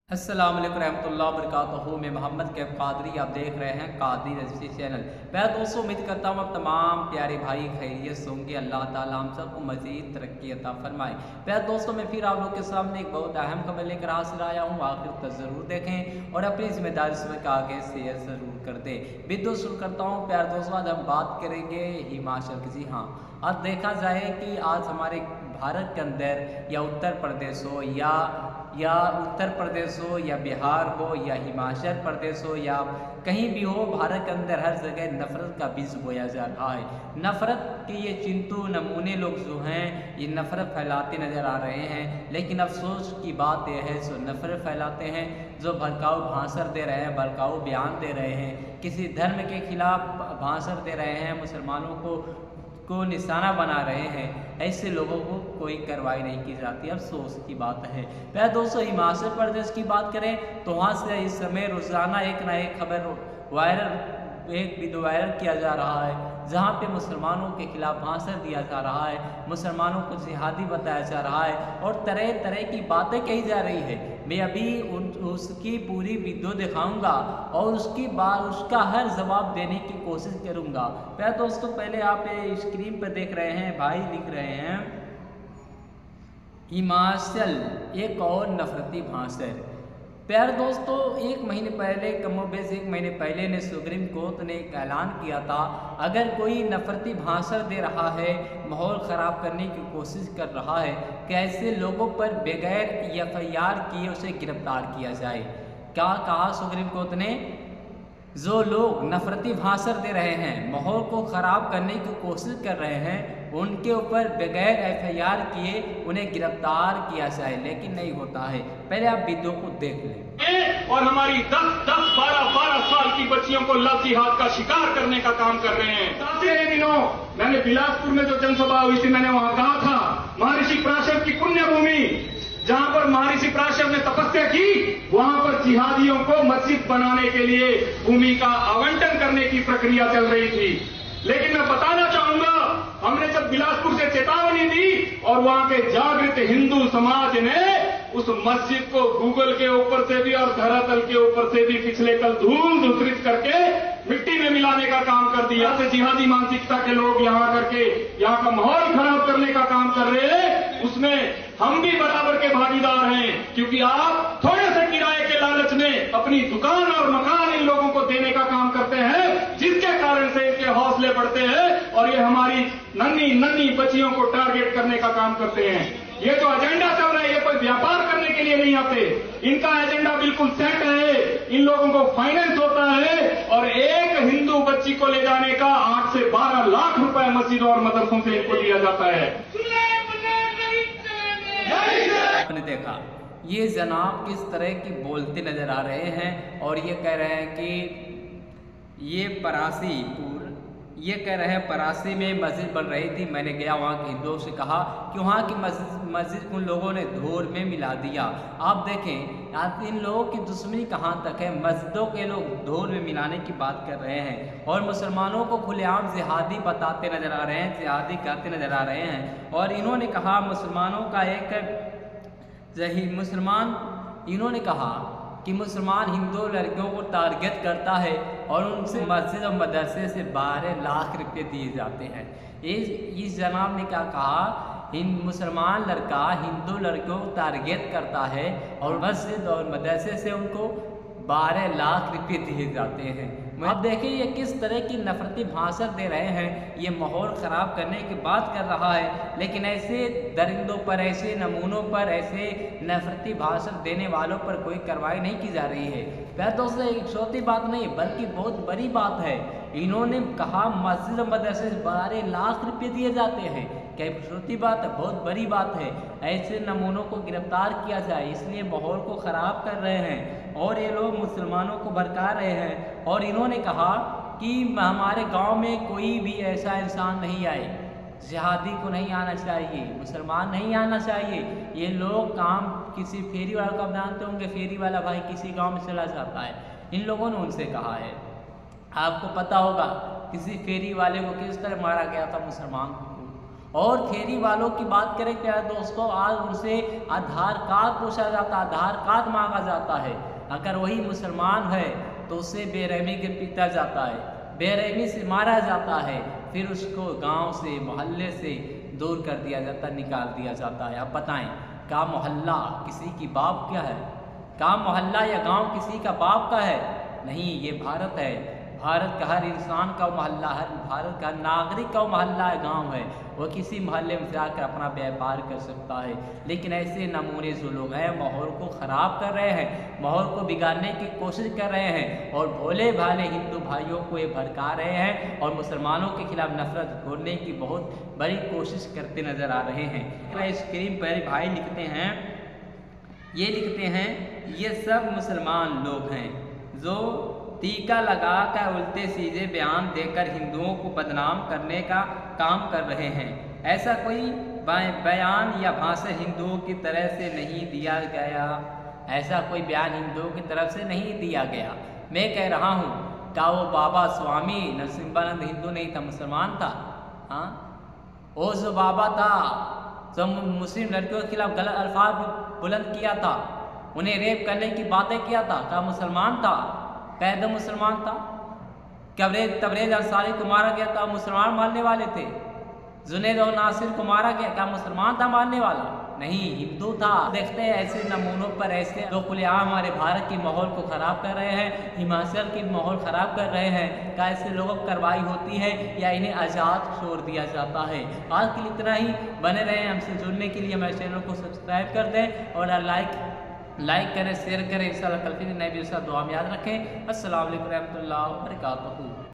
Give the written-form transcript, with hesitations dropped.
अस्सलाम वालेकुम रहमतुल्लाहि व बरकातुहू। मैं मोहम्मद कैफ कादरी, आप देख रहे हैं कादरी रज़वी चैनल। प्यारे दोस्तों, उम्मीद करता हूँ आप तमाम प्यारे भाई खैरियत से होंगे। अल्लाह ताला हम सबको मज़ीद तरक्की अता फरमाए। प्यारे दोस्तों, मैं फिर आप लोग के सामने एक बहुत अहम खबर लेकर हाजिर आया हूँ। आखिर तक ज़रूर देखें और अपनी जिम्मेदारी से आगे शेयर ज़रूर कर दें। बिद्दो शुरू करता हूँ। प्यारे दोस्तों, आज हम बात करेंगे हिमाचल की। जी हाँ, आज देखा जाए कि आज हमारे भारत के अंदर या उत्तर प्रदेश हो या उत्तर प्रदेश हो या बिहार हो या हिमाचल प्रदेश हो या कहीं भी हो, भारत के अंदर हर जगह नफ़रत का बीज बोया जा रहा है। नफ़रत के ये चिंटू नमूने लोग जो हैं ये नफ़रत फैलाते नज़र आ रहे हैं। लेकिन अफसोस की बात यह है, जो नफ़रत फैलाते हैं, जो भड़काऊ भाषण दे रहे हैं, भड़काऊ बयान दे रहे हैं, किसी धर्म के खिलाफ भाषण दे रहे हैं, मुसलमानों को निशाना बना रहे हैं, ऐसे लोगों को कोई कार्रवाई नहीं की जाती। अफसोस की बात है। प्यारे दोस्तों, हिमाचल प्रदेश की बात करें तो वहाँ से इस समय रोज़ाना एक ना एक खबर एक वीडियो वायरल किया जा रहा है, जहाँ पे मुसलमानों के खिलाफ भाषण दिया जा रहा है, मुसलमानों को जिहादी बताया जा रहा है और तरह तरह की बातें कही जा रही है। मैं अभी उसकी पूरी वीडियो दिखाऊंगा और उसका हर जवाब देने की कोशिश करूंगा। प्यारे दोस्तों, पहले आप स्क्रीन पर देख रहे हैं, भाई लिख रहे हैं हिमाचल एक और नफरती भाषण। प्यारे दोस्तों, एक महीने पहले, कमोबेश एक महीने पहले ने सुप्रीम कोर्ट ने एक ऐलान किया था, अगर कोई नफरती भाषण दे रहा है, माहौल ख़राब करने की कोशिश कर रहा है, कैसे लोगों पर बगैर एफआईआर किए उसे गिरफ्तार किया जाए। क्या कहा सुप्रीम कोर्ट ने? जो लोग नफरती भाषण दे रहे हैं, माहौल को ख़राब करने की कोशिश कर रहे हैं, उनके ऊपर बगैर एफआईआर किए उन्हें गिरफ्तार किया जाए, लेकिन नहीं होता है। पहले आप वीडियो को देख लें। और हमारी 10-10, 12-12 साल की बच्चियों को लव जिहाद का शिकार करने का काम कर रहे हैं। पिछले दिनों मैंने बिलासपुर में जो जनसभा हुई थी, मैंने वहां कहा था, महर्षि पराशर की पुण्य भूमि, जहां पर महर्षि पराशर ने तपस्या की, वहां पर जिहादियों को मस्जिद बनाने के लिए भूमि का आवंटन करने की प्रक्रिया चल रही थी। लेकिन मैं बताना चाहूंगा, हमने जब बिलासपुर से चेतावनी दी और वहां के जागृत हिंदू समाज ने उस मस्जिद को गूगल के ऊपर से भी और धरातल के ऊपर से भी पिछले कल धूल धूसरित करके मिट्टी में मिलाने का काम कर दिया। से जिहादी मानसिकता के लोग यहाँ करके यहाँ का माहौल खराब करने का काम कर रहे हैं, उसमें हम भी बराबर के भागीदार हैं, क्योंकि आप थोड़े से किराए के लालच में अपनी दुकान और मकान इन लोगों को देने का काम करते हैं, जिसके कारण से इनके हौसले बढ़ते हैं और ये हमारी नन्ही नन्ही बच्चियों को टारगेट करने का काम करते हैं। ये जो एजेंडा चल रहा है, ये कोई व्यापार करने के लिए नहीं आते, इनका एजेंडा बिल्कुल सेट है। इन लोगों को फाइनेंस होता है और एक हिंदू बच्ची को ले जाने का 8 से 12 लाख रुपए मस्जिदों और मदरसों से इनको दिया जाता है। आपने देखा ये जनाब किस तरह की बोलते नजर आ रहे हैं और ये कह रहे हैं कि ये कह रहे हैं परासी में मस्जिद बन रही थी। मैंने गया वहाँ के हिंदुओं से कहा कि वहाँ की मस्जिद उन लोगों ने धूल में मिला दिया। आप देखें आज इन लोगों की दुश्मनी कहाँ तक है। मस्जिदों के लोग धूल में मिलाने की बात कर रहे हैं और मुसलमानों को खुलेआम जिहादी बताते नजर आ रहे हैं, जिहादी कहते नजर आ रहे हैं। और इन्होंने कहा इन्होंने कहा कि मुसलमान हिंदू लड़कियों को टारगेट करता है और उनसे मस्जिद और मदरसे से 12 लाख रुपए दिए जाते हैं। इस जनाब ने क्या कहा, मुसलमान लड़का हिंदू लड़कियों को टारगेट करता है और मस्जिद और मदरसे से उनको 12 लाख रुपये दिए जाते हैं। अब देखिए ये किस तरह की नफरती भाषण दे रहे हैं। ये माहौल ख़राब करने की बात कर रहा है, लेकिन ऐसे दरिंदों पर, ऐसे नमूनों पर, ऐसे नफरती भाषण देने वालों पर कोई कार्रवाई नहीं की जा रही है। प्यारे दोस्तों, एक छोटी बात नहीं बल्कि बहुत बड़ी बात है। इन्होंने कहा मस्जिद और मदरसे से 12 लाख रुपये दिए जाते हैं। क्या छोटी बात है? बहुत बड़ी बात है। ऐसे नमूनों को गिरफ्तार किया जाए, इसलिए माहौल को ख़राब कर रहे हैं और ये लोग मुसलमानों को भड़का रहे हैं। और इन्होंने कहा कि हमारे गांव में कोई भी ऐसा इंसान नहीं आए, जिहादी को नहीं आना चाहिए, मुसलमान नहीं आना चाहिए। ये लोग काम किसी फेरी वाला का जानते होंगे, फेरी वाला भाई किसी गांव में चला जाता है, इन लोगों ने उनसे कहा है। आपको पता होगा किसी फेरी वाले को किस तरह मारा गया था मुसलमान को, और फेरी वालों की बात करें क्या दोस्तों, आज उनसे आधार कार्ड पूछा जाता है, आधार कार्ड मांगा जाता है। अगर वही मुसलमान है तो उसे बेरहमी के पीटा जाता है, बेरहमी से मारा जाता है, फिर उसको गांव से मोहल्ले से दूर कर दिया जाता, निकाल दिया जाता है। अब बताएं, क्या मोहल्ला किसी की बाप क्या है? क्या मोहल्ला या गांव किसी का बाप का है? नहीं, ये भारत है। भारत का हर इंसान का मोहल्ला, हर भारत का नागरिक का मोहल्ला है, गांव है। वो किसी मोहल्ले में जाकर अपना व्यापार कर सकता है। लेकिन ऐसे नमूने जो लोग हैं माहौल को ख़राब कर रहे हैं, माहौल को बिगाड़ने की कोशिश कर रहे हैं और भोले भाले हिंदू भाइयों को ये भड़का रहे हैं और मुसलमानों के खिलाफ नफरत घोलने की बहुत बड़ी कोशिश करते नज़र आ रहे हैं। स्क्रीन पर भाई लिखते हैं, ये लिखते हैं, ये सब मुसलमान लोग हैं जो टीका लगाकर उल्टे सीधे बयान देकर हिंदुओं को बदनाम करने का काम कर रहे हैं। ऐसा कोई बयान या भाषण हिंदुओं की तरफ से नहीं दिया गया, ऐसा कोई बयान हिंदुओं की तरफ से नहीं दिया गया। मैं कह रहा हूँ, क्या वो बाबा स्वामी नरसिम्हानंद हिंदू नहीं था, मुसलमान था? हाँ, वो जो बाबा था जो मुस्लिम लड़कियों के खिलाफ गलत अल्फाज बुलंद किया था, उन्हें रेप करने की बातें किया था, क्या मुसलमान था? कैदम मुसलमान था? तबरेज अंसारी को मारा गया था, मुसलमान मारने वाले थे। जुनैद और नासिर को मारा गया, क्या मुसलमान था मारने वाला? नहीं, हिंदू था। देखते हैं ऐसे नमूनों पर, ऐसे जो खुलेआम हमारे भारत के माहौल को ख़राब कर रहे हैं, हिमाचल के माहौल ख़राब कर रहे हैं, क्या ऐसे लोगों पर कार्रवाई होती है या इन्हें आज़ाद छोड़ दिया जाता है? आज के लिए इतना ही। बने रहें हमसे जुड़ने के लिए हमारे चैनल को सब्सक्राइब कर दें और लाइक करें, शेयर करें। इंशाअल्लाह कल फिर नए वीडियो के साथ दुआ में याद रखें। अस्सलाम वालेकुम रहमतुल्लाहि व बरकातहू।